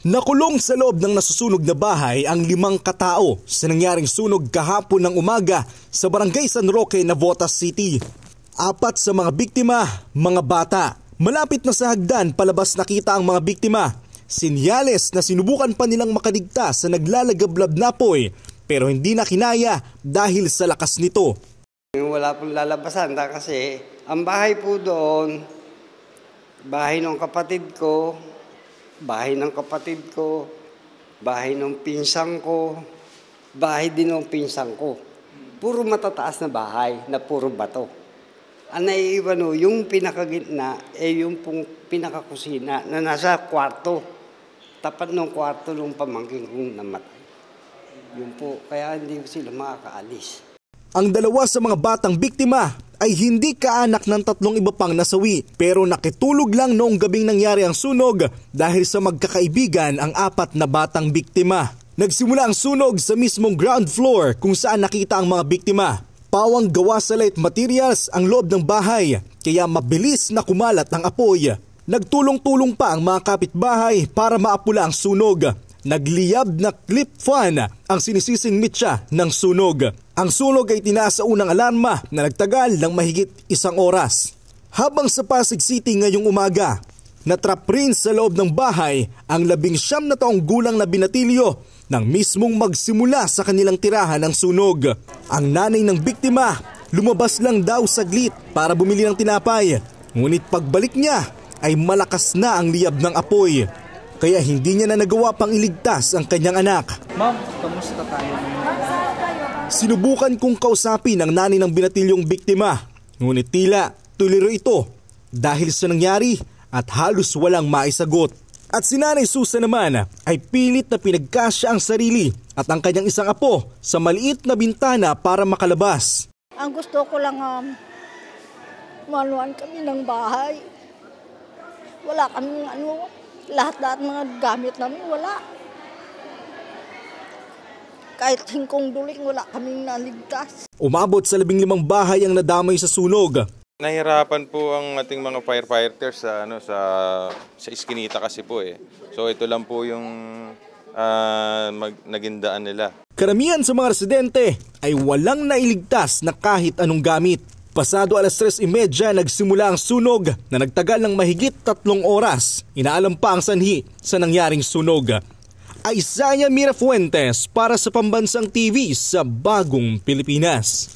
Nakulong sa loob ng nasusunog na bahay ang 5 katao sa nangyaring sunog kahapon ng umaga sa Barangay San Roque, Navotas City. 4 sa mga biktima, mga bata. Malapit na sa hagdan palabas nakita ang mga biktima. Sinyales na sinubukan pa nilang makaligtas sa naglalagablab na apoy pero hindi na kinaya dahil sa lakas nito. Wala pong lalabasan kasi ang bahay po doon, bahay ng kapatid ko, bahay ng kapatid ko, bahay ng pinsang ko, bahay din ng pinsang ko. Puro matataas na bahay na puro bato. Ang naiiwan o, yung pinakagitna yung pong pinakakusina na nasa kwarto. Tapat ng kwarto ng pamangkin kong namatay. Yun po, kaya hindi sila makakaalis. Ang 2 sa mga batang biktima ay hindi kaanak ng 3 iba pang nasawi pero nakitulog lang noong gabing nangyari ang sunog dahil sa magkakaibigan ang 4 na batang biktima. Nagsimula ang sunog sa mismong ground floor kung saan nakita ang mga biktima. Pawang gawa sa light materials ang loob ng bahay kaya mabilis na kumalat ang apoy. Nagtulong-tulong pa ang mga kapitbahay para maapula ang sunog. Nagliyab na clip fan ang sinisising mitya ng sunog. Ang sunog ay tinaas sa unang alarma na nagtagal ng mahigit 1 oras. Habang sa Pasig City ngayong umaga, natrap rin sa loob ng bahay ang 19 na taong gulang na binatilyo nang mismong magsimula sa kanilang tirahan ng sunog. Ang nanay ng biktima lumabas lang daw saglit para bumili ng tinapay. Ngunit pagbalik niya ay malakas na ang liyab ng apoy. Kaya hindi niya na nagawa pang iligtas ang kanyang anak. Ma'am, kamusta tayo? Sinubukan kong kausapin ang nanay ng binatilyong biktima. Ngunit tila tuliro ito dahil sa nangyari at halos walang maisagot. At si Nanay Susan naman ay pilit na pinagkasya ang sarili at ang kanyang isang apo sa maliit na bintana para makalabas. Ang gusto ko lang manuan kami ng bahay. Wala kaming lahat mga gamit namin, wala. Kahit hingkong duling, wala kaming naligtas. Umabot sa 15 bahay ang nadamay sa sunog. Nahirapan po ang ating mga firefighters sa iskinita kasi po eh. So ito lang po yung naging daan nila. Karamihan sa mga residente ay walang nailigtas na kahit anong gamit. Pasado 3:30 nagsimula ang sunog na nagtagal ng mahigit 3 oras. Inaalam pa ang sanhi sa nangyaring sunog. Isaiah Mirafuentes para sa Pambansang TV sa Bagong Pilipinas.